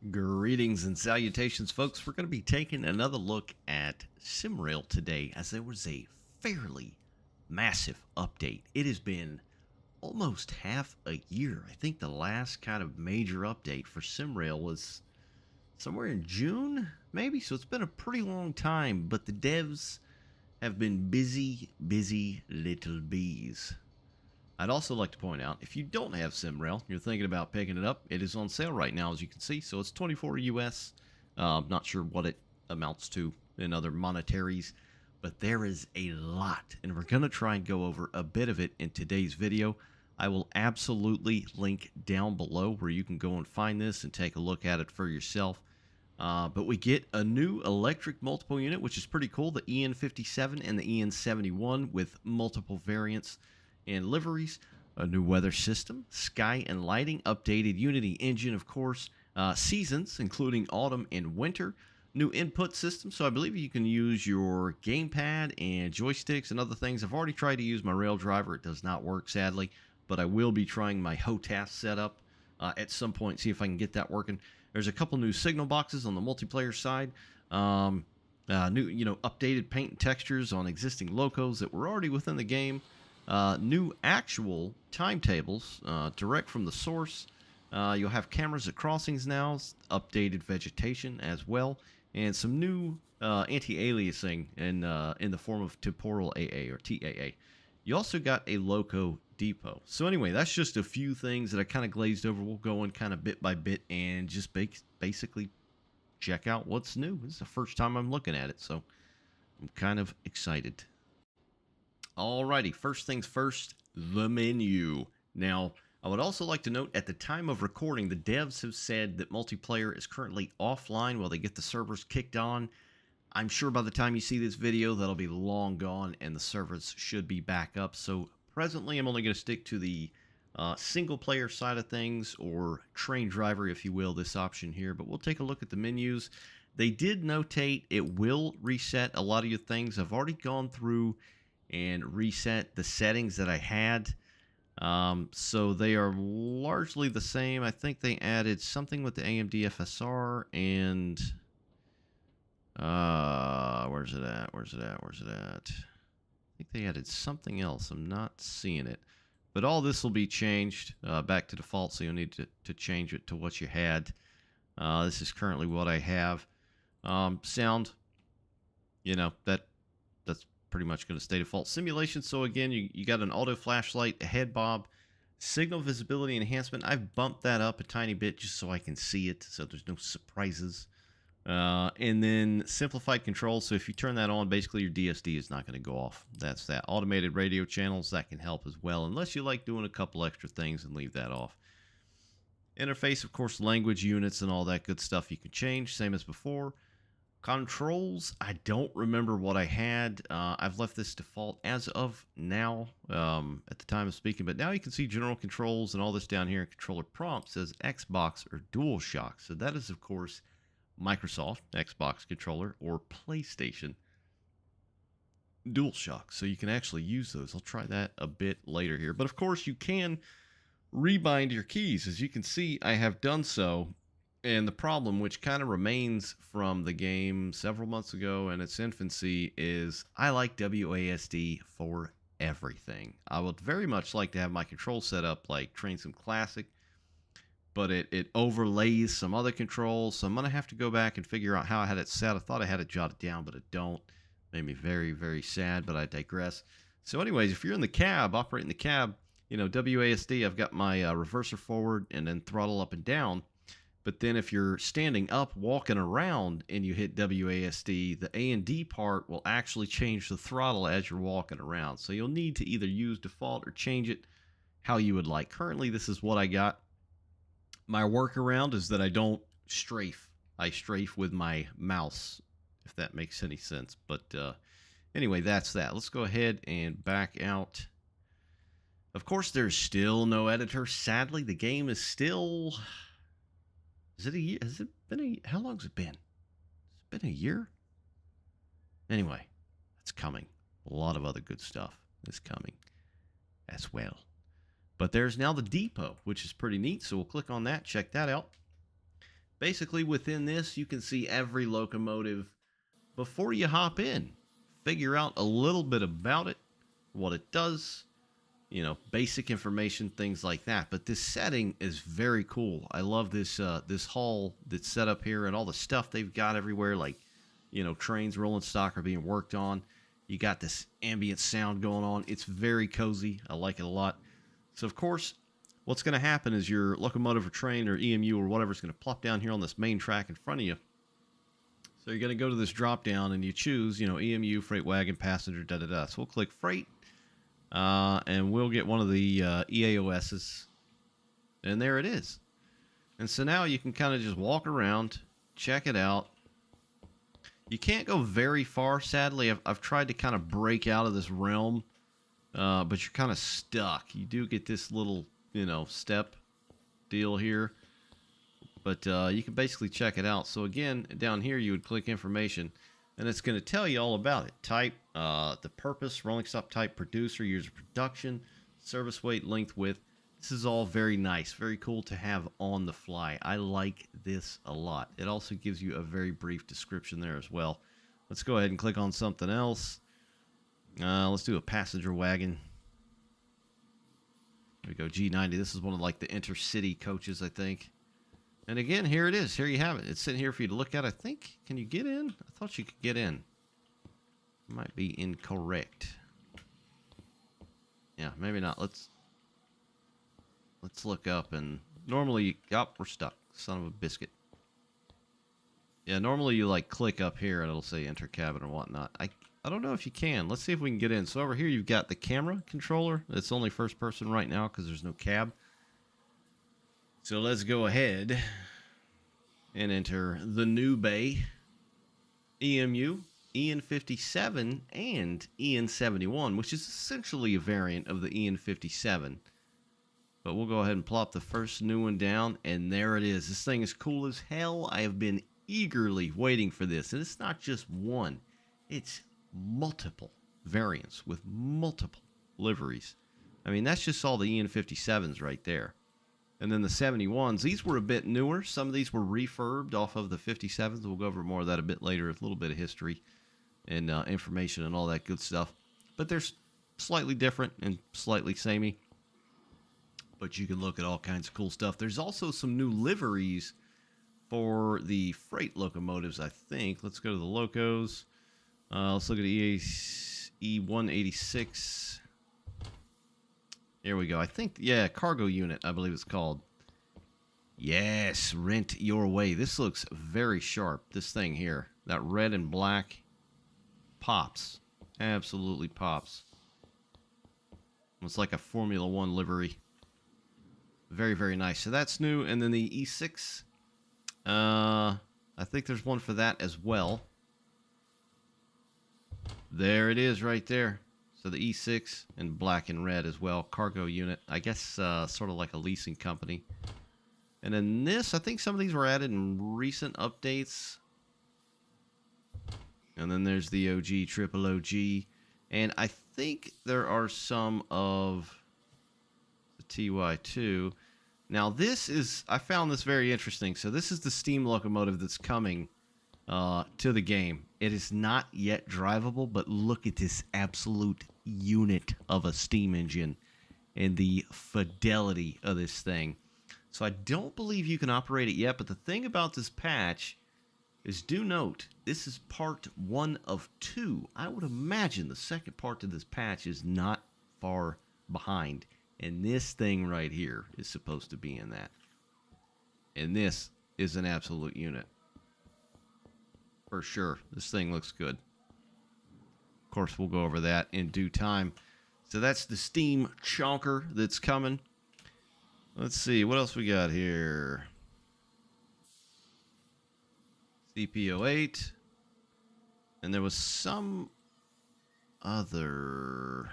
Greetings and salutations, folks. We're going to be taking another look at SimRail today, as there was a fairly massive update. It has been almost half a year. I think the last kind of major update for SimRail was somewhere in June, maybe. So it's been a pretty long time, but the devs have been busy little bees. I'd also like to point out, if you don't have SimRail, you're thinking about picking it up, it is on sale right now, as you can see. So it's $24 US. Not sure what it amounts to in other monetaries, but there is a lot, and we're going to try and go over a bit of it in today's video. I will absolutely link down below where you can go and find this and take a look at it for yourself. But we get a new electric multiple unit, which is pretty cool, the EN57 and the EN71 with multiple variants and liveries, a new weather system, sky and lighting, updated Unity engine, of course, seasons, including autumn and winter, new input system, so I believe you can use your gamepad and joysticks and other things. I've already tried to use my rail driver. It does not work, sadly, but I will be trying my HOTAS setup at some point, see if I can get that working. There's a couple new signal boxes on the multiplayer side, new, updated paint and textures on existing locos that were already within the game. New actual timetables direct from the source. You'll have cameras at crossings now, updated vegetation as well, and some new anti-aliasing in the form of temporal AA or TAA. You also got a loco depot. So anyway, that's just a few things that I kind of glazed over. We'll go in kind of bit by bit and just basically check out what's new. This is the first time I'm looking at it, so I'm kind of excited. Alrighty, first things first, the menu. Now, I would also like to note, at the time of recording, the devs have said that multiplayer is currently offline while they get the servers kicked on. I'm sure by the time you see this video, that'll be long gone and the servers should be back up. So presently, I'm only going to stick to the single player side of things, or train driver, if you will, this option here. But we'll take a look at the menus. They did notate it will reset a lot of your things. I've already gone through and reset the settings that I had. So they are largely the same. I think they added something with the AMD FSR and where's it at? I think they added something else. I'm not seeing it. But all this will be changed back to default, so you'll need to change it to what you had. This is currently what I have. Sound, that's pretty much going to stay default. Simulation, so again, you got an auto flashlight, a head bob, signal visibility enhancement. I've bumped that up a tiny bit just so I can see it, so there's no surprises. And then simplified controls, so if you turn that on, basically your DSD is not going to go off. That's that. Automated radio channels, that can help as well, unless you like doing a couple extra things and leave that off. Interface, of course, language units and all that good stuff you can change, same as before. Controls, I don't remember what I had. I've left this default as of now, at the time of speaking, but now you can see general controls and all this down here. Controller prompt says Xbox or DualShock. So that is, of course, Microsoft Xbox controller or PlayStation DualShock. So you can actually use those. I'll try that a bit later here. But of course, you can rebind your keys. As you can see, I have done so. And the problem, which kind of remains from the game several months ago in its infancy, is I like WASD for everything. I would very much like to have my control set up like Train Sim Classic, but it overlays some other controls, so I'm going to have to go back and figure out how I had it set. I thought I had it jotted down, but I don't. Made me very sad, but I digress. So anyways, if you're in the cab, operating the cab, WASD, I've got my reverser forward and then throttle up and down. But then if you're standing up, walking around, and you hit WASD, the A and D part will actually change the throttle as you're walking around. So you'll need to either use default or change it how you would like. Currently, this is what I got. My workaround is that I don't strafe. I strafe with my mouse, if that makes any sense. But anyway, that's that. Let's go ahead and back out. Of course, there's still no editor. Sadly, the game is still... Is it a year? Has it been how long has it been? Has it been a year? Anyway, it's coming. A lot of other good stuff is coming as well. But there's now the depot, which is pretty neat. So we'll click on that, check that out. Basically, within this, you can see every locomotive before you hop in. Figure out a little bit about it, what it does, you know, basic information, things like that. But this setting is very cool. I love this this hall that's set up here and all the stuff they've got everywhere, like, you know, trains, rolling stock are being worked on. You got this ambient sound going on. It's very cozy. I like it a lot. So, of course, what's going to happen is your locomotive or train or EMU or whatever is going to plop down here on this main track in front of you. So you're going to go to this drop down and you choose, you know, EMU, freight wagon, passenger, da-da-da. So we'll click freight, and we'll get one of the EAOSs. And there it is. And so now you can kind of just walk around, check it out. You can't go very far, sadly. I've tried to kind of break out of this realm, but you're kind of stuck. You do get this little, you know, step deal here, but you can basically check it out. So again, down here you would click information, and it's going to tell you all about it. Type, the purpose, rolling stock type, producer, years of production, service weight, length, width. This is all very nice, very cool to have on the fly. I like this a lot. It also gives you a very brief description there as well. Let's go ahead and click on something else. Let's do a passenger wagon. There we go, G90. This is one of like the intercity coaches, I think. And again, here it is. Here you have it. It's sitting here for you to look at. I think, can you get in? I thought you could get in. Might be incorrect. Yeah, maybe not. Let's look up, and normally, we're stuck. Son of a biscuit. Yeah, normally you like click up here and it'll say enter cabin or whatnot. I don't know if you can. Let's see if we can get in. So over here you've got the camera controller. It's only first person right now because there's no cab. So let's go ahead and enter the new bay, EMU, EN57, and EN71, which is essentially a variant of the EN57. But we'll go ahead and plop the first new one down, and there it is. This thing is cool as hell. I have been eagerly waiting for this, and it's not just one. It's multiple variants with multiple liveries. I mean, that's just all the EN57s right there. And then the 71s, these were a bit newer. Some of these were refurbed off of the 57s. We'll go over more of that a bit later, a little bit of history and information and all that good stuff. But they're slightly different and slightly samey. But you can look at all kinds of cool stuff. There's also some new liveries for the freight locomotives, I think. Let's go to the locos. Let's look at E186. Here we go. I think, yeah, cargo unit, I believe it's called. Yes, rent your way. This looks very sharp, this thing here. That red and black pops. Absolutely pops. It's like a Formula One livery. Very, very nice. So that's new. And then the E6. I think there's one for that as well. There it is right there. So the E6 in black and red as well. Cargo unit. I guess sort of like a leasing company. And then this, I think some of these were added in recent updates. And then there's the OG, triple OG. And I think there are some of the TY2. Now this is, I found this very interesting. So this is the steam locomotive that's coming to the game. It is not yet drivable, but look at this absolute unit of a steam engine and the fidelity of this thing. So I don't believe you can operate it yet, but the thing about this patch is, do note, this is part 1 of 2. I would imagine the second part to this patch is not far behind. And this thing right here is supposed to be in that. And this is an absolute unit. For sure. This thing looks good. Of course, we'll go over that in due time. So that's the steam chonker that's coming. Let's see. What else we got here? CP08. And there was some other...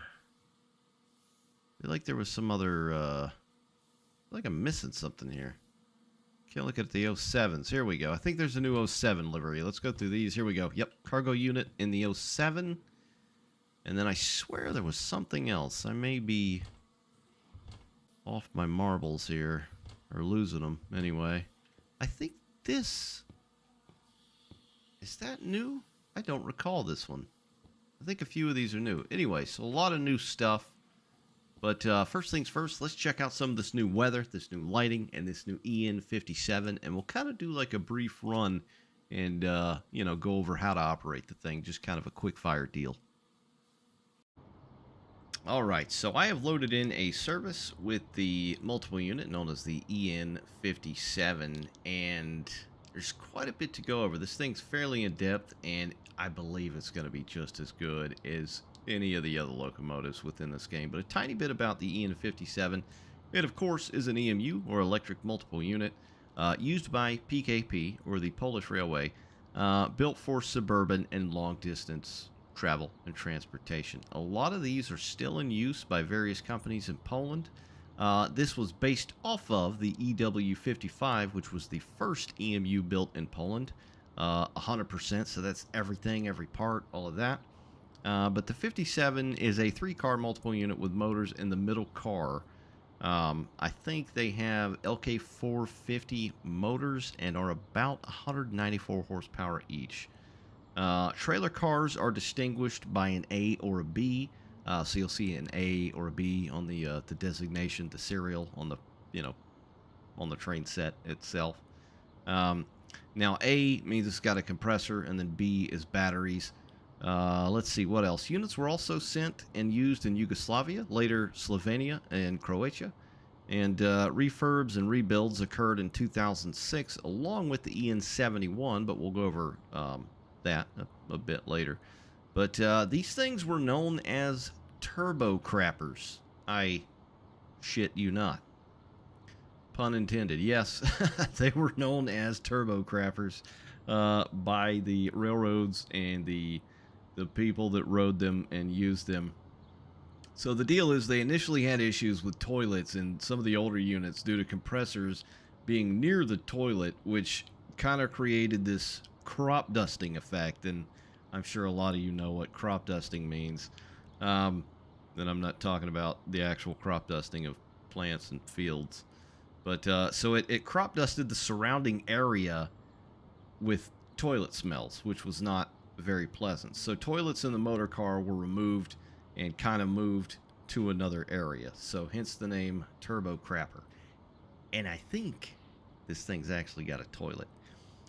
I feel like there was some other... I feel like I'm missing something here. Can't look at the 07s. Here we go. I think there's a new 07 livery. Let's go through these. Here we go. Yep, cargo unit in the 07. And then I swear there was something else. I may be off my marbles here. Or losing them, anyway. I think this... Is that new? I don't recall this one. I think a few of these are new. Anyway, so a lot of new stuff. But first things first, let's check out some of this new weather, this new lighting, and this new EN57. And we'll kind of do like a brief run and, you know, go over how to operate the thing. Just kind of a quick fire deal. All right, so I have loaded in a service with the multiple unit known as the EN57. And there's quite a bit to go over. This thing's fairly in depth, and I believe it's going to be just as good as any of the other locomotives within this game. But a tiny bit about the EN57. It, of course, is an EMU, or electric multiple unit, used by PKP, or the Polish Railway, built for suburban and long-distance travel and transportation. A lot of these are still in use by various companies in Poland. This was based off of the EW55, which was the first EMU built in Poland, 100%, so that's everything, every part, all of that. But the 57 is a 3-car multiple unit with motors in the middle car. I think they have LK450 motors and are about 194 horsepower each. Trailer cars are distinguished by an A or a B. So you'll see an A or a B on the designation, the serial on the, you know, on the train set itself. Now A means it's got a compressor, and then B is batteries. Let's see what else. Units were also sent and used in Yugoslavia, later Slovenia and Croatia. And refurbs and rebuilds occurred in 2006 along with the EN71, but we'll go over that a bit later. But these things were known as turbo crappers. I shit you not. Pun intended. Yes, they were known as turbo crappers by the railroads and the people that rode them and used them. So the deal is they initially had issues with toilets in some of the older units due to compressors being near the toilet, which kind of created this crop dusting effect. And I'm sure a lot of you know what crop dusting means. And I'm not talking about the actual crop dusting of plants and fields. But so it crop dusted the surrounding area with toilet smells, which was not very pleasant. So toilets in the motor car were removed and kind of moved to another area. So hence the name Turbo Crapper. And I think this thing's actually got a toilet.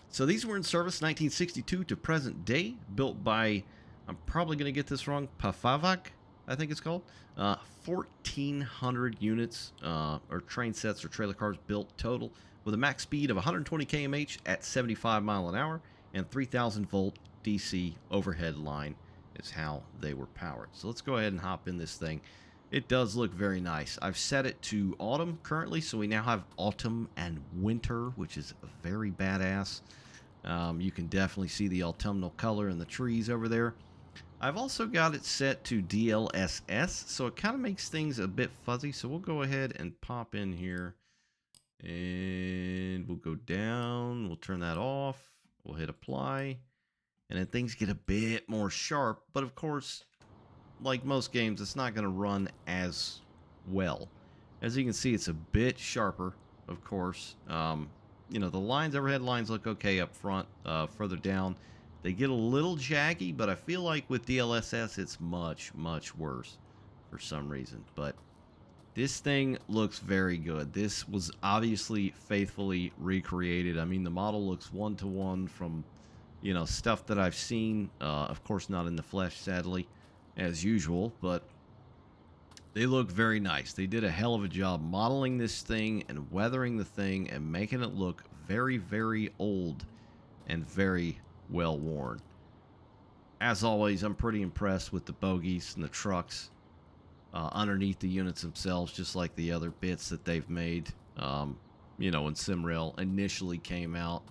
So these were in service 1962 to present day, built by, I'm probably going to get this wrong, Pafavac, I think it's called. 1,400 units, or train sets or trailer cars built total, with a max speed of 120 km/h at 75 miles an hour, and 3,000 volt DC overhead line is how they were powered. So let's go ahead and hop in this thing. It does look very nice. I've set it to autumn currently, so we now have autumn and winter, which is very badass. You can definitely see the autumnal color in the trees over there. I've also got it set to DLSS, so it kind of makes things a bit fuzzy. So we'll go ahead and pop in here, and we'll go down. We'll turn that off. We'll hit apply, and then things get a bit more sharp. But of course, like most games, it's not going to run as well. As you can see, it's a bit sharper, of course. You know, the lines, overhead lines look okay up front. Further down, they get a little jaggy, but I feel like with DLSS, it's much, much worse for some reason. But this thing looks very good. This was obviously faithfully recreated. I mean, the model looks one-to-one from, you know, stuff that I've seen. Of course, not in the flesh, sadly, as usual, but they look very nice. They did a hell of a job modeling this thing and weathering the thing and making it look very, very old and very well worn. As always, I'm pretty impressed with the bogies and the trucks underneath the units themselves, just like the other bits that they've made, you know, when SimRail initially came out.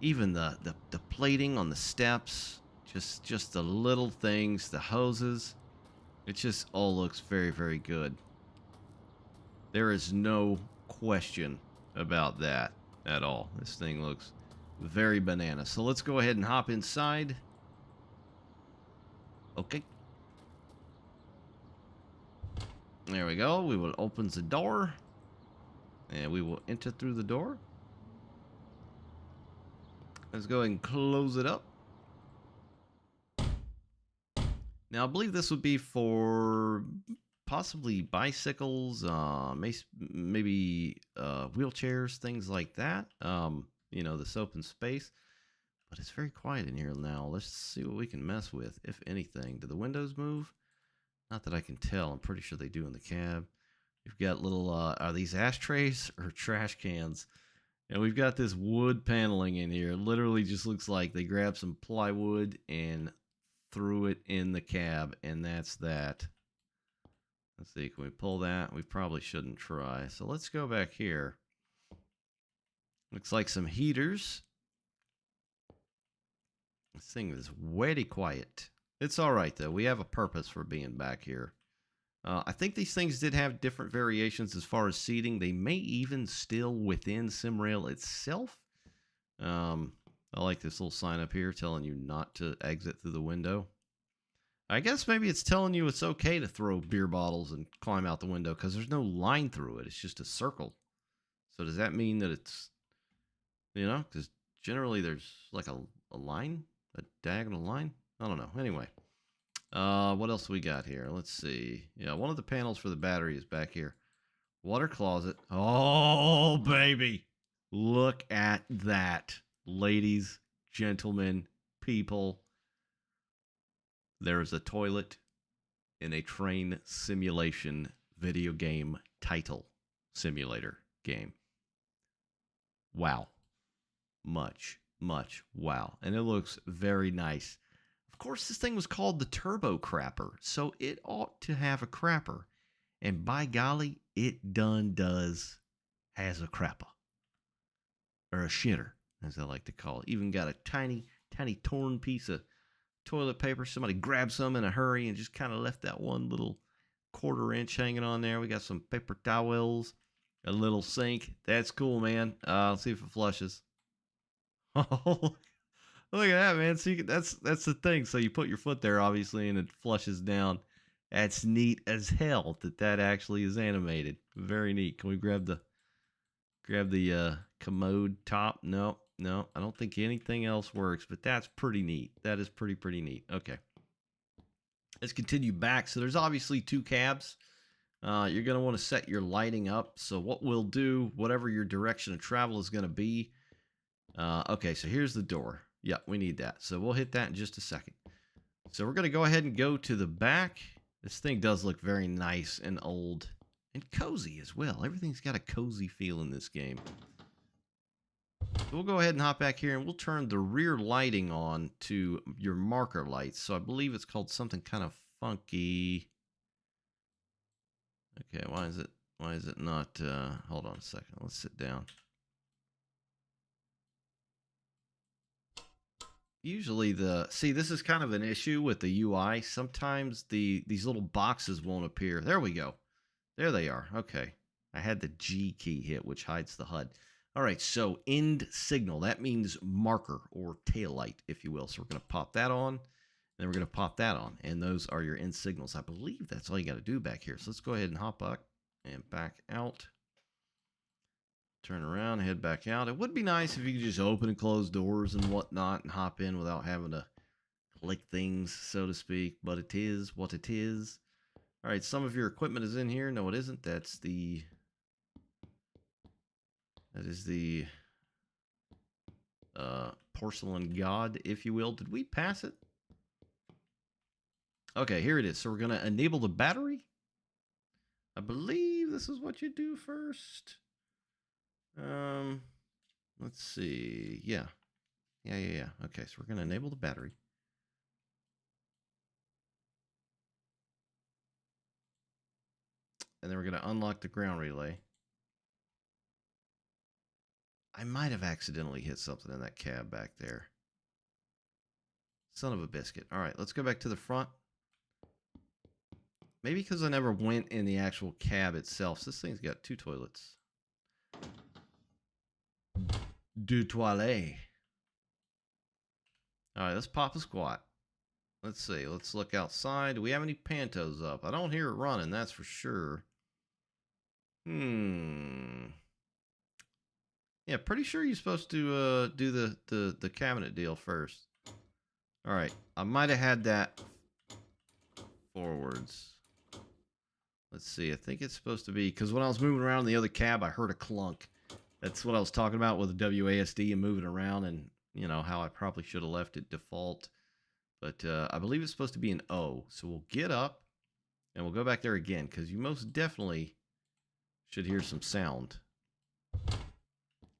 Even the plating on the steps, just the little things, the hoses, it just all looks very, very good. There is no question about that at all. This thing looks very banana. So let's go ahead and hop inside. Okay. There we go. We will open the door, and we will enter through the door. Let's go ahead and close it up. Now, I believe this would be for possibly bicycles, maybe wheelchairs, things like that. You know, this open space. But it's very quiet in here now. Let's see what we can mess with, if anything. Do the windows move? Not that I can tell. I'm pretty sure they do in the cab. We've got little, are these ashtrays or trash cans? And we've got this wood paneling in here. It literally just looks like they grabbed some plywood and threw it in the cab, and that's that. Let's see, can we pull that? We probably shouldn't try. So let's go back here. Looks like some heaters. This thing is way quiet. It's all right, though. We have a purpose for being back here. I think these things did have different variations as far as seating. They may even still within SimRail itself. I like this little sign up here telling you not to exit through the window. I guess maybe it's telling you it's okay to throw beer bottles and climb out the window because there's no line through it. It's just a circle. So does that mean that it's, you know, because generally there's like a line, a diagonal line? I don't know. Anyway. What else we got here? Let's see. Yeah, one of the panels for the battery is back here. Water closet. Oh, baby. Look at that. Ladies, gentlemen, people. There is a toilet in a train simulation video game title simulator game. Wow. Much wow. And it looks very nice. Of course, this thing was called the Turbo Crapper, so it ought to have a crapper. And by golly, it done does has a crapper. Or a shitter, as I like to call it. Even got a tiny torn piece of toilet paper. Somebody grabbed some in a hurry and just kind of left that one little 1/4 inch hanging on there. We got some paper towels, a little sink. That's cool, man. Let's see if it flushes. Oh, look at that, man. So that's the thing. So you put your foot there, obviously, and it flushes down. That's neat as hell that actually is animated. Very neat. Can we grab the commode top? No. I don't think anything else works, but that's pretty neat. That is pretty neat. Okay. Let's continue back. So there's obviously 2 cabs. You're going to want to set your lighting up. So what we'll do, whatever your direction of travel is going to be. Okay, so here's the door. Yep, we need that. So we'll hit that in just a second. So we're going to go ahead and go to the back. This thing does look very nice and old and cozy as well. Everything's got a cozy feel in this game. So we'll go ahead and hop back here and we'll turn the rear lighting on to your marker lights. So I believe it's called something kind of funky. Okay, why is it not, hold on a second. Let's sit down. Usually see, this is kind of an issue with the UI. Sometimes these little boxes won't appear. There we go. There they are. Okay. I had the G key hit, which hides the HUD. All right, so end signal. That means marker or tail light, if you will. So we're going to pop that on, and then we're going to pop that on. And those are your end signals. I believe that's all you got to do back here. So let's go ahead and hop up and back out. Turn around, head back out. It would be nice if you could just open and close doors and whatnot and hop in without having to click things, so to speak. But it is what it is. All right, some of your equipment is in here. No, it isn't. That is the porcelain god, if you will. Did we pass it? Okay, here it is. So we're going to enable the battery. I believe this is what you do first. Let's see. Yeah. Okay, so we're going to enable the battery. And then we're going to unlock the ground relay. I might have accidentally hit something in that cab back there. Son of a biscuit. All right, let's go back to the front. Maybe because I never went in the actual cab itself. So this thing's got 2 toilets. 2 toilets. All right, let's pop a squat. Let's see. Let's look outside. Do we have any pantos up? I don't hear it running, that's for sure. Yeah, pretty sure you're supposed to do the cabinet deal first. All right, I might have had that forwards. Let's see. I think it's supposed to be because when I was moving around in the other cab, I heard a clunk. That's what I was talking about with the WASD and moving around, and you know how I probably should have left it default. But I believe it's supposed to be an O. So we'll get up and we'll go back there again because you most definitely should hear some sound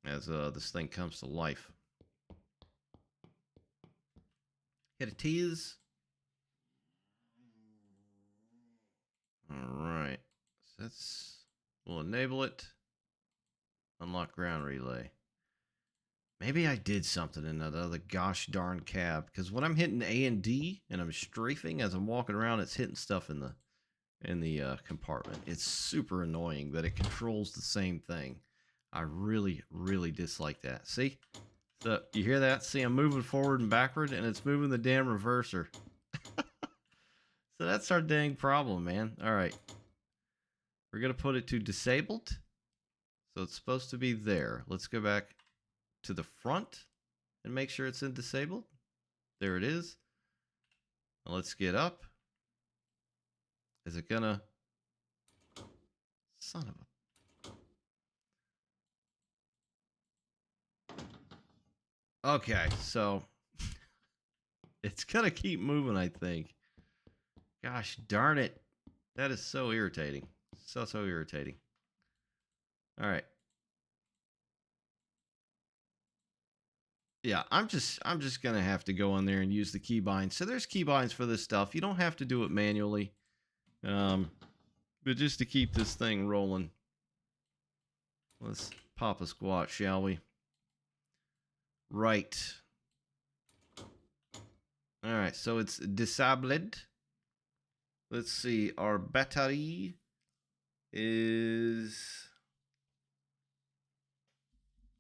as this thing comes to life. Hit a tease. All right. So we'll enable it. Unlock ground relay. Maybe I did something in that other gosh darn cab because when I'm hitting A and D and I'm strafing as I'm walking around, it's hitting stuff in the compartment. It's super annoying that it controls the same thing. I really, really dislike that. See? So you hear that? See, I'm moving forward and backward, and it's moving the damn reverser. So that's our dang problem, man. All right. We're going to put it to disabled. So it's supposed to be there. Let's go back to the front and make sure it's in disabled. There it is. Now let's get up. Is it gonna... Son of a... Okay, so... it's gonna keep moving, I think. Gosh darn it. That is so irritating. So irritating. All right. Yeah, I'm just gonna have to go in there and use the keybinds. So there's keybinds for this stuff. You don't have to do it manually, but just to keep this thing rolling. Let's pop a squat, shall we? Right. All right, so it's disabled. Let's see. Our battery is...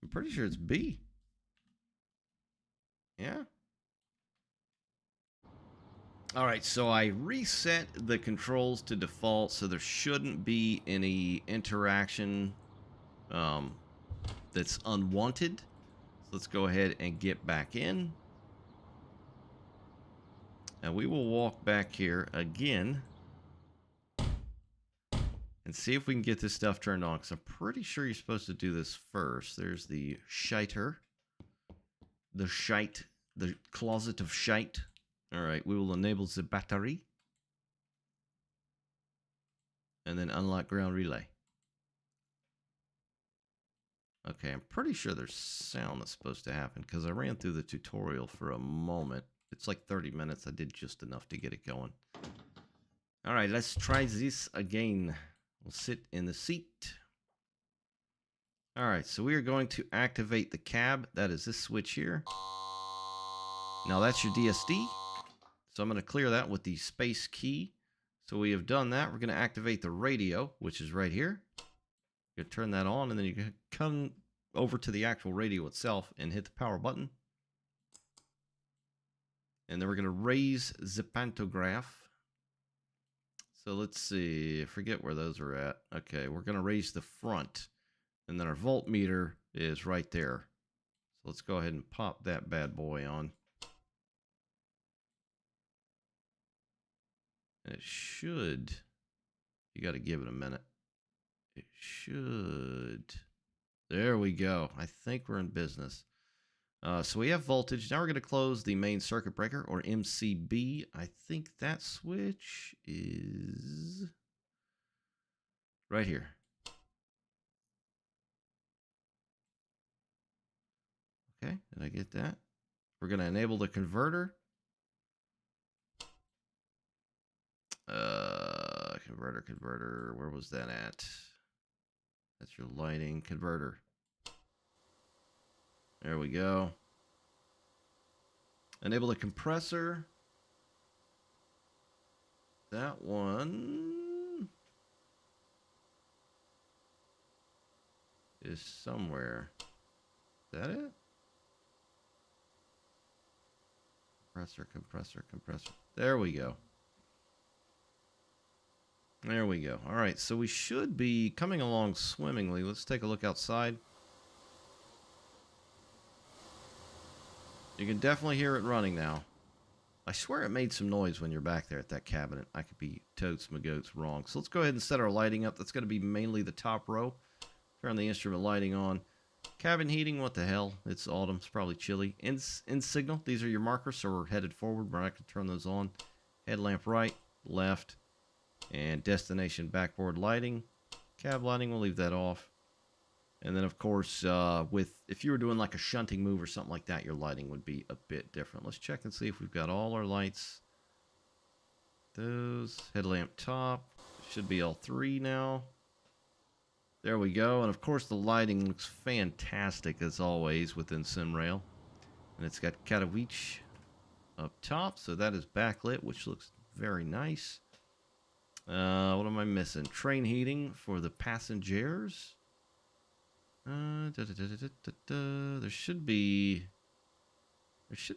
I'm pretty sure it's B. Yeah. All right, so I reset the controls to default, so there shouldn't be any interaction that's unwanted. So let's go ahead and get back in. And we will walk back here again and see if we can get this stuff turned on, because I'm pretty sure you're supposed to do this first. There's the shiter. The closet of shite. All right, we will enable the battery. And then unlock ground relay. Okay, I'm pretty sure there's sound that's supposed to happen because I ran through the tutorial for a moment. It's like 30 minutes. I did just enough to get it going. All right, let's try this again. We'll sit in the seat. All right, so we are going to activate the cab. That is this switch here. Now that's your DSD. So I'm going to clear that with the space key. So we have done that. We're going to activate the radio, which is right here. You turn that on, and then you can come over to the actual radio itself and hit the power button. And then we're going to raise the pantograph. So let's see. I forget where those are at. Okay, we're going to raise the front. And then our voltmeter is right there. So let's go ahead and pop that bad boy on. And it should... You got to give it a minute. It should... There we go. I think we're in business. So we have voltage. Now we're going to close the main circuit breaker, or MCB. I think that switch is right here. Okay, did I get that? We're going to enable the converter. Converter. Where was that at? That's your lighting converter. There we go. Enable the compressor. That one is somewhere. Is that it? Compressor. There we go. There we go. All right, so we should be coming along swimmingly. Let's take a look outside. You can definitely hear it running now. I swear it made some noise when you're back there at that cabinet. I could be totes my goats wrong. So let's go ahead and set our lighting up. That's going to be mainly the top row. Turn the instrument lighting on. Cabin heating, what the hell? It's autumn. It's probably chilly. In signal, these are your markers, so we're headed forward. We're not going to turn those on. Headlamp right, left, and destination backboard lighting. Cab lighting, we'll leave that off. And then, of course, if you were doing like a shunting move or something like that, your lighting would be a bit different. Let's check and see if we've got all our lights. Those. Headlamp top. Should be all three now. There we go. And, of course, the lighting looks fantastic, as always, within SimRail. And it's got Katowice up top, so that is backlit, which looks very nice. What am I missing? Train heating for the passengers. There should be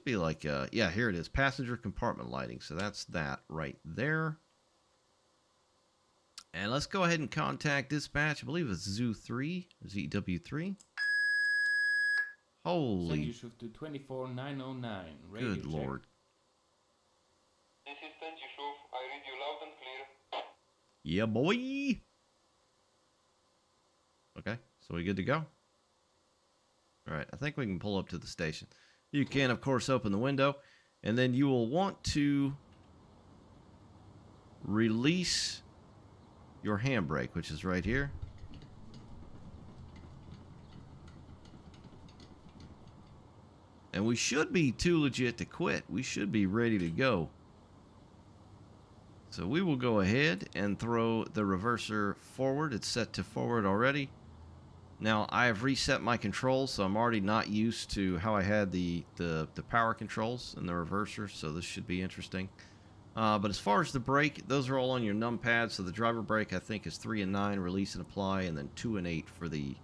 like yeah, here it is, passenger compartment lighting. So that's that right there. And let's go ahead and contact dispatch. I believe it's ZW3. Holy. Send you shift to 24909. Radio Good check. Lord. This is Send Yusuf. I read you loud and clear. Yeah, boy. Okay, so we good to go? All right, I think we can pull up to the station. You can, of course, open the window, and then you will want to release your handbrake, which is right here. And we should be too legit to quit. We should be ready to go. So we will go ahead and throw the reverser forward. It's set to forward already. Now, I have reset my controls, so I'm already not used to how I had the power controls and the reverser, so this should be interesting. But as far as the brake, those are all on your numpad. So the driver brake, I think, is 3 and 9, release and apply, and then 2 and 8 for the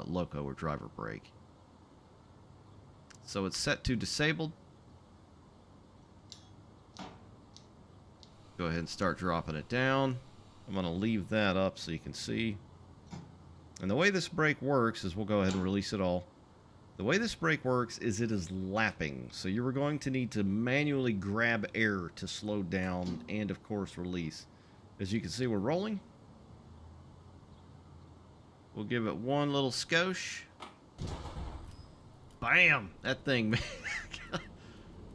loco or driver brake. So it's set to disabled. Go ahead and start dropping it down. I'm going to leave that up so you can see. And the way this brake works is, we'll go ahead and release it all. The way this brake works is it is lapping. So you're going to need to manually grab air to slow down and, of course, release. As you can see, we're rolling. We'll give it one little skosh. Bam! That thing, man.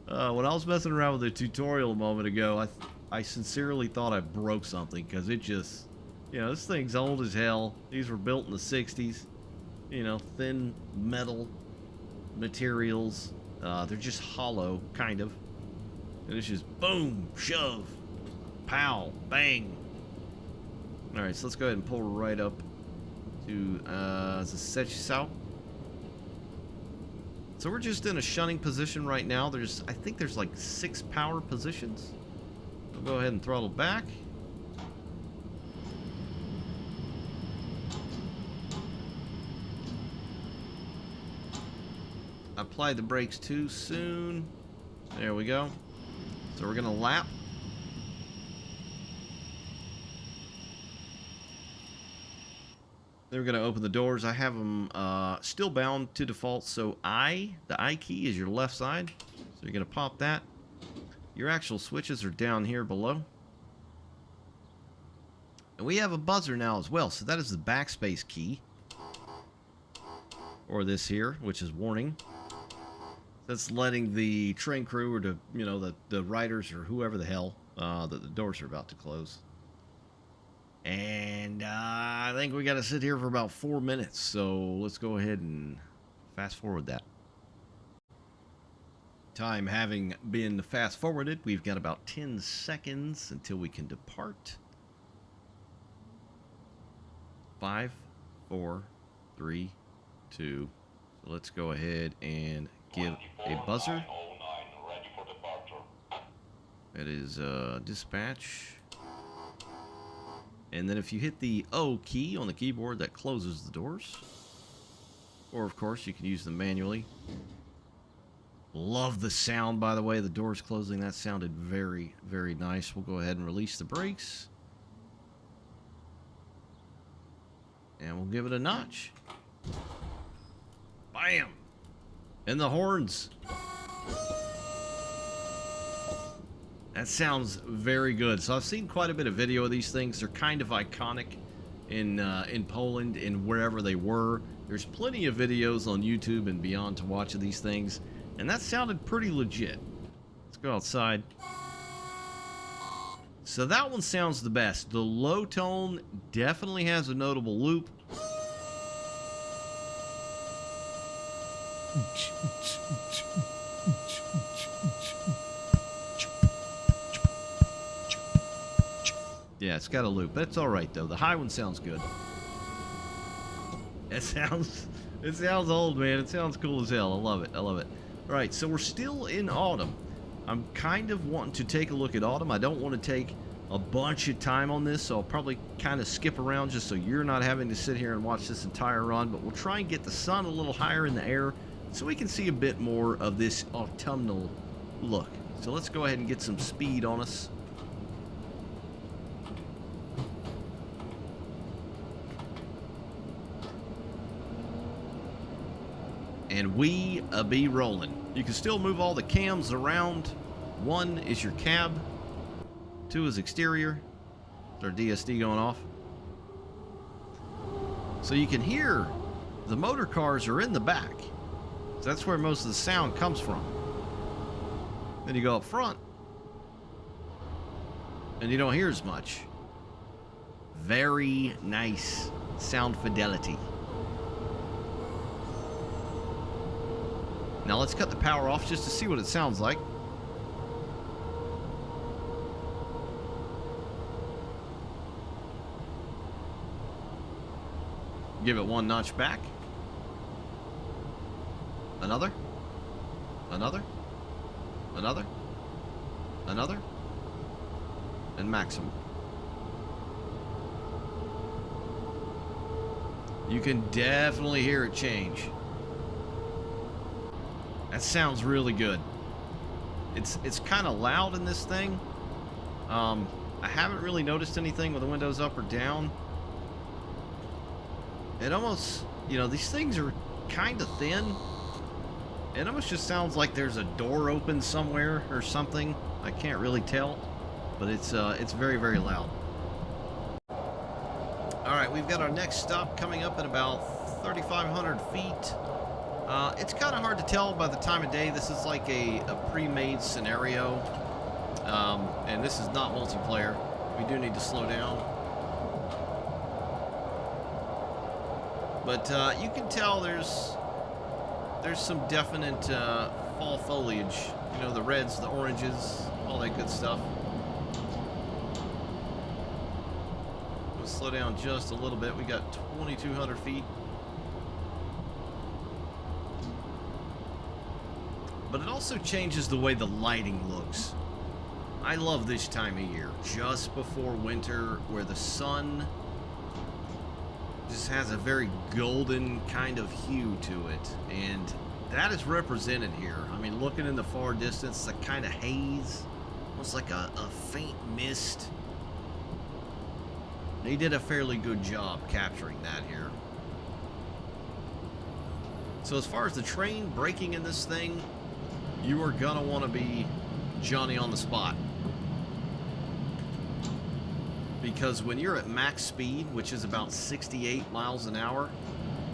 When I was messing around with the tutorial a moment ago, I sincerely thought I broke something, because it just... You know, this thing's old as hell. These were built in the 60s. You know, thin metal materials. They're just hollow, kind of. And it's just boom, shove, pow, bang. Alright, so let's go ahead and pull right up to Lessssss. So we're just in a shunting position right now. I think there's like 6 power positions. We'll go ahead and throttle back. Applied the brakes too soon. There we go. So we're gonna lap. Then we're gonna open the doors. I have them still bound to default. So the I key is your left side. So you're gonna pop that. Your actual switches are down here below. And we have a buzzer now as well. So that is the backspace key. Or this here, which is warning. That's letting the train crew, or the riders or whoever the hell, that the doors are about to close. And I think we got to sit here for about 4 minutes. So let's go ahead and fast forward that. Time having been fast forwarded, we've got about 10 seconds until we can depart. 5, 4, 3, 2. So let's go ahead and give a buzzer. It is dispatch. And then if you hit the O key on the keyboard, that closes the doors. Or of course you can use them manually. Love the sound, by the way, the doors closing. That sounded very, very nice. We'll go ahead and release the brakes. And we'll give it a notch. Bam! And the horns. That sounds very good. So I've seen quite a bit of video of these things. They're kind of iconic in Poland and wherever they were. There's plenty of videos on YouTube and beyond to watch of these things. And that sounded pretty legit. Let's go outside. So that one sounds the best. The low tone definitely has a notable loop. Yeah, it's got a loop. That's all right though. The high one sounds good. It sounds old, man. It sounds cool as hell. I love it. I love it. All right, so we're still in autumn. I'm kind of wanting to take a look at autumn. I don't want to take a bunch of time on this, so I'll probably kind of skip around just so you're not having to sit here and watch this entire run, but we'll try and get the sun a little higher in the air so we can see a bit more of this autumnal look. So let's go ahead and get some speed on us. And we be rolling. You can still move all the cams around. 1 is your cab. 2 is exterior. Is our DSD going off? So you can hear the motor cars are in the back. So that's where most of the sound comes from. Then you go up front, and you don't hear as much. Very nice sound fidelity. Now let's cut the power off just to see what it sounds like. Give it 1 notch back. Another. Another. Another. Another. And maximum. You can definitely hear it change. That sounds really good. It's kind of loud in this thing. I haven't really noticed anything with the windows up or down. It almost, you know, these things are kind of thin. It almost just sounds like there's a door open somewhere or something. I can't really tell, but it's very, very loud. All right, we've got our next stop coming up at about 3,500 feet. It's kind of hard to tell by the time of day. This is like a pre-made scenario, and this is not multiplayer. We do need to slow down. But you can tell there's some definite fall foliage. You know, the reds, the oranges, all that good stuff. We'll slow down just a little bit. We got 2,200 feet. But it also changes the way the lighting looks. I love this time of year, just before winter, where the sun just has a very golden kind of hue to it, and that is represented here. I mean, looking in the far distance, the kind of haze, almost like a faint mist. They did a fairly good job capturing that here. So as far as the train braking in this thing, you are gonna want to be Johnny on the spot. Because when you're at max speed, which is about 68 miles an hour,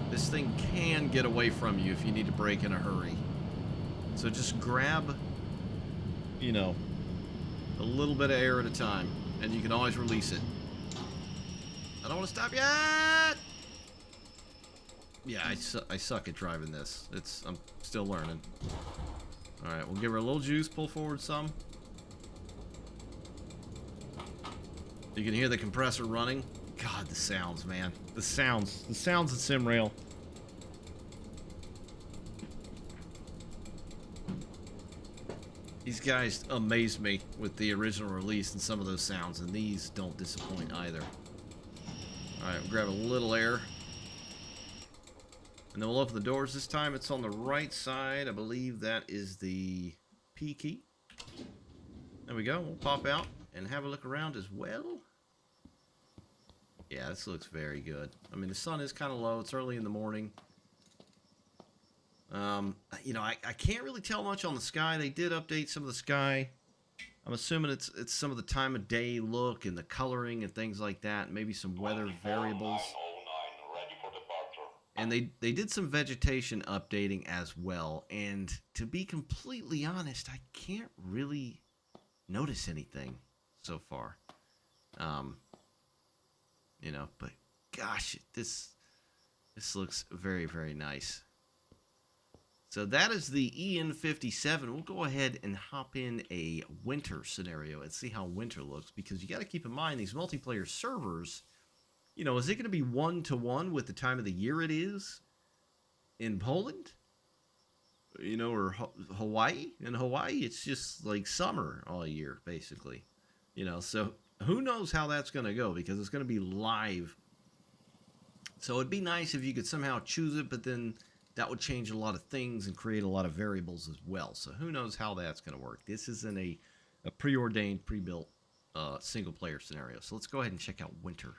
this thing can get away from you if you need to brake in a hurry. So just grab, you know, a little bit of air at a time, and you can always release it. I don't want to stop yet! Yeah, I suck at driving this. I'm still learning. Alright, we'll give her a little juice, pull forward some. You can hear the compressor running. God, the sounds, man. The sounds of SimRail. These guys amaze me with the original release and some of those sounds, and these don't disappoint either. Alright, we'll grab a little air. And then we'll open the doors. This time it's on the right side. I believe that is the P key. There we go. We'll pop out and have a look around as well. Yeah, this looks very good. I mean, the sun is kind of low. It's early in the morning. You know, I can't really tell much on the sky. They did update some of the sky. I'm assuming it's some of the time of day look and the coloring and things like that. Maybe some weather variables. 909, ready for departure. And they did some vegetation updating as well. And to be completely honest, I can't really notice anything so far. You know, but gosh, this looks very, very nice. So that is the EN57. We'll go ahead and hop in a winter scenario and see how winter looks, because you got to keep in mind these multiplayer servers, you know, is it going to be 1-to-1 with the time of the year it is in Poland? You know, or Hawaii? In Hawaii, it's just like summer all year, basically. You know, so who knows how that's going to go, because it's going to be live. So it'd be nice if you could somehow choose it, but then that would change a lot of things and create a lot of variables as well. So who knows how that's going to work. This isn't a preordained, pre-built single-player scenario. So let's go ahead and check out winter.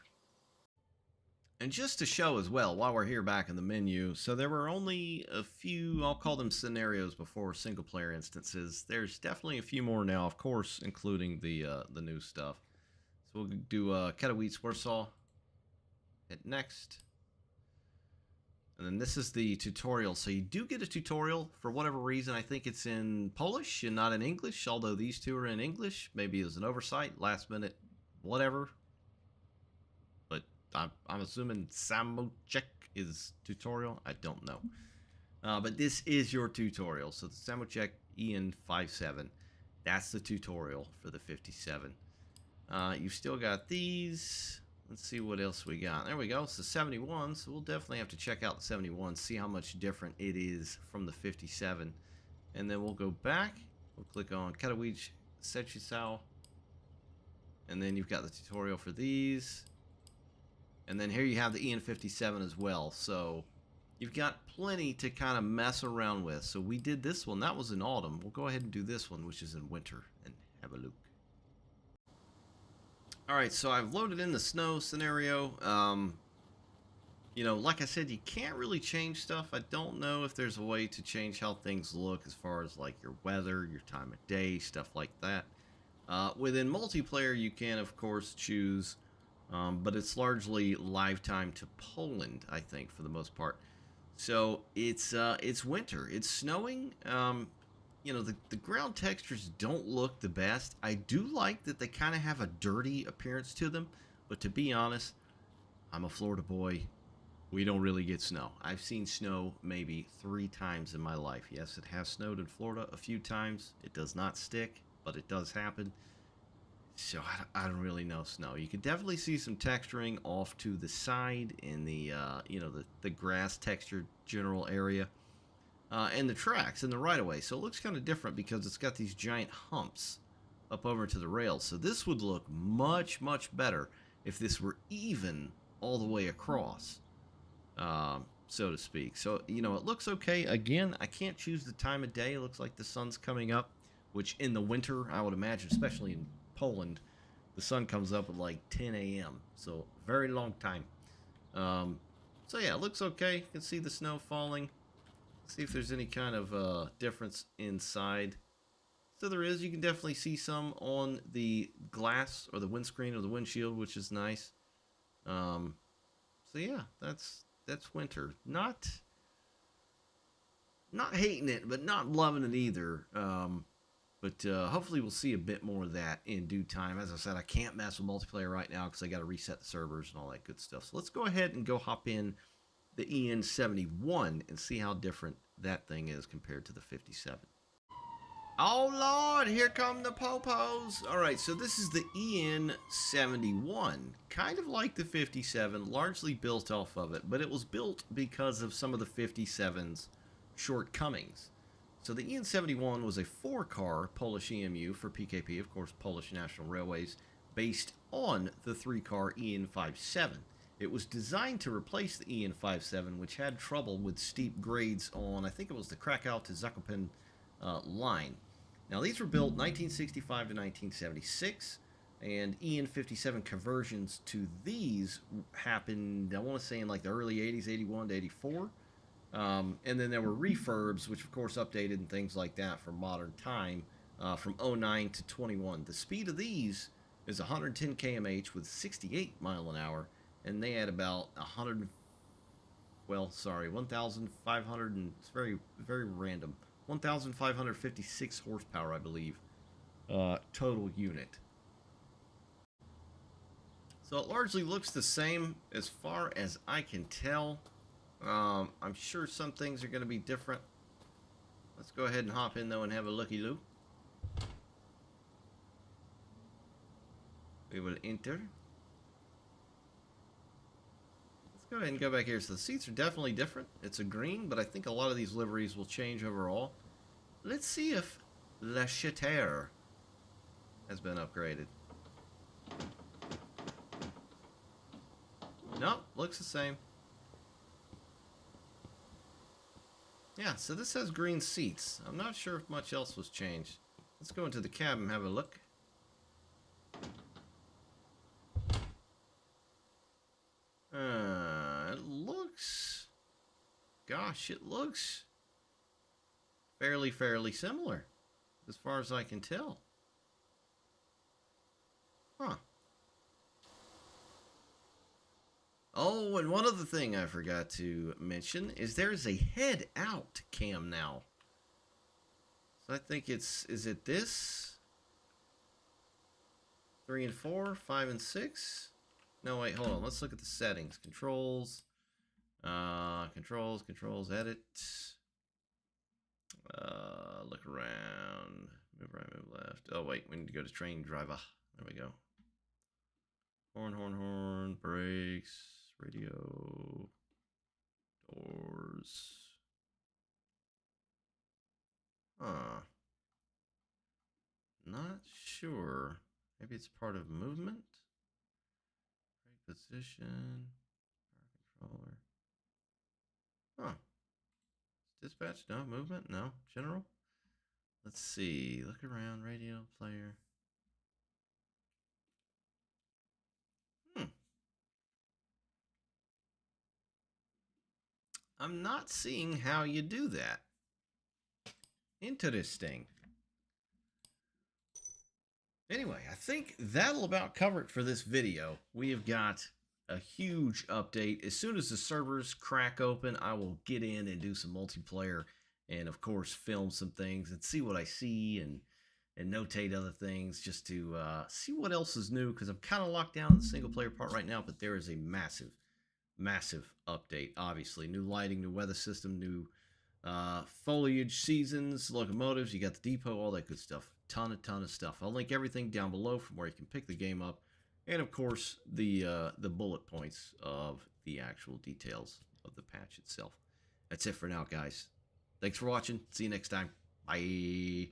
And just to show as well, while we're here back in the menu, so there were only a few, I'll call them scenarios before, single-player instances. There's definitely a few more now, of course, including the new stuff. So we'll do Katowice, Warsaw. Hit next. And then this is the tutorial. So you do get a tutorial. For whatever reason, I think it's in Polish and not in English, although these two are in English. Maybe it was an oversight, last minute, whatever. But I'm assuming Samochek is tutorial. I don't know. But this is your tutorial. So the Samochek EN57. That's the tutorial for the 57. You've still got these. Let's see what else we got. There we go. It's the 71, so we'll definitely have to check out the 71, see how much different it is from the 57. And then we'll go back. We'll click on Katowice, Sechisau. And then you've got the tutorial for these. And then here you have the EN57 as well. So you've got plenty to kind of mess around with. So we did this one. That was in autumn. We'll go ahead and do this one, which is in winter, and have a look. Alright, so I've loaded in the snow scenario. You know, like I said, you can't really change stuff. I don't know if there's a way to change how things look as far as like your weather, your time of day, stuff like that. Within multiplayer, you can, of course, choose, but it's largely live time to Poland, I think, for the most part. So it's winter. It's snowing. You know, the ground textures don't look the best. I do like that they kind of have a dirty appearance to them, but to be honest, I'm a Florida boy. We don't really get snow. I've seen snow maybe 3 times in my life. Yes, it has snowed in Florida a few times. It does not stick, but it does happen. So I don't really know snow. You can definitely see some texturing off to the side in the you know, the grass textured general area. And the tracks and the right-of-way. So it looks kind of different because it's got these giant humps up over to the rails. So this would look much, much better if this were even all the way across, so to speak. So, you know, it looks okay. Again, I can't choose the time of day. It looks like the sun's coming up, which in the winter, I would imagine, especially in Poland, the sun comes up at like 10 a.m. So very long time. So yeah, it looks okay. You can see the snow falling. See if there's any kind of difference inside. So there is. You can definitely see some on the glass or the windscreen or the windshield, which is nice. So yeah, that's winter. Not hating it, but not loving it either. But hopefully we'll see a bit more of that in due time. As I said, I can't mess with multiplayer right now because I got to reset the servers and all that good stuff. So let's go ahead and go hop in the EN71 and see how different that thing is compared to the 57. Oh Lord, here come the popos. Alright, so this is the EN71. Kind of like the 57, largely built off of it, but it was built because of some of the 57's shortcomings. So the EN71 was a 4-car Polish EMU for PKP, of course, Polish National Railways, based on the 3-car EN57. It was designed to replace the EN57, which had trouble with steep grades on, I think it was the Krakow to Zakopane line. Now, these were built 1965 to 1976, and EN57 conversions to these happened, I want to say, in like the early 80s, 81 to 84. And then there were refurbs, which of course updated and things like that for modern time, from '09 to 21. The speed of these is 110 kmh with 68 mile an hour, and they had about 1,500, and it's very, very random. 1,556 horsepower, I believe, total unit. So it largely looks the same as far as I can tell. I'm sure some things are going to be different. Let's go ahead and hop in, though, and have a looky-loo. We will enter. Let's go ahead and go back here. So the seats are definitely different. It's a green, but I think a lot of these liveries will change overall. Let's see if Lessssss has been upgraded. Nope, looks the same. Yeah, so this has green seats. I'm not sure if much else was changed. Let's go into the cab and have a look. It looks... Gosh, it looks fairly similar, as far as I can tell. Huh. Oh, and one other thing I forgot to mention is there's a head out cam now. So I think it's, is it this? 3 and 4, 5 and 6? No, wait, hold on. Let's look at the settings. Controls, controls, edit. Look around. Move right, move left. Oh, wait, we need to go to train driver. There we go. Horn, brakes, radio, doors. Huh. Not sure. Maybe it's part of movement. Brake position. Power controller. Huh. Dispatch? No. Movement? No. General? Let's see. Look around. Radio, player. I'm not seeing how you do that. Interesting. Anyway, I think that'll about cover it for this video. We have got a huge update. As soon as the servers crack open, I will get in and do some multiplayer and, of course, film some things and see what I see and notate other things just to see what else is new, because I'm kind of locked down in the single-player part right now, but there is a massive update. Obviously, new lighting, new weather system, new foliage, seasons, locomotives. You got the depot, all that good stuff. Ton of stuff. I'll link everything down below from where you can pick the game up, and of course the bullet points of the actual details of the patch itself. That's it for now, guys. Thanks for watching. See you next time. Bye.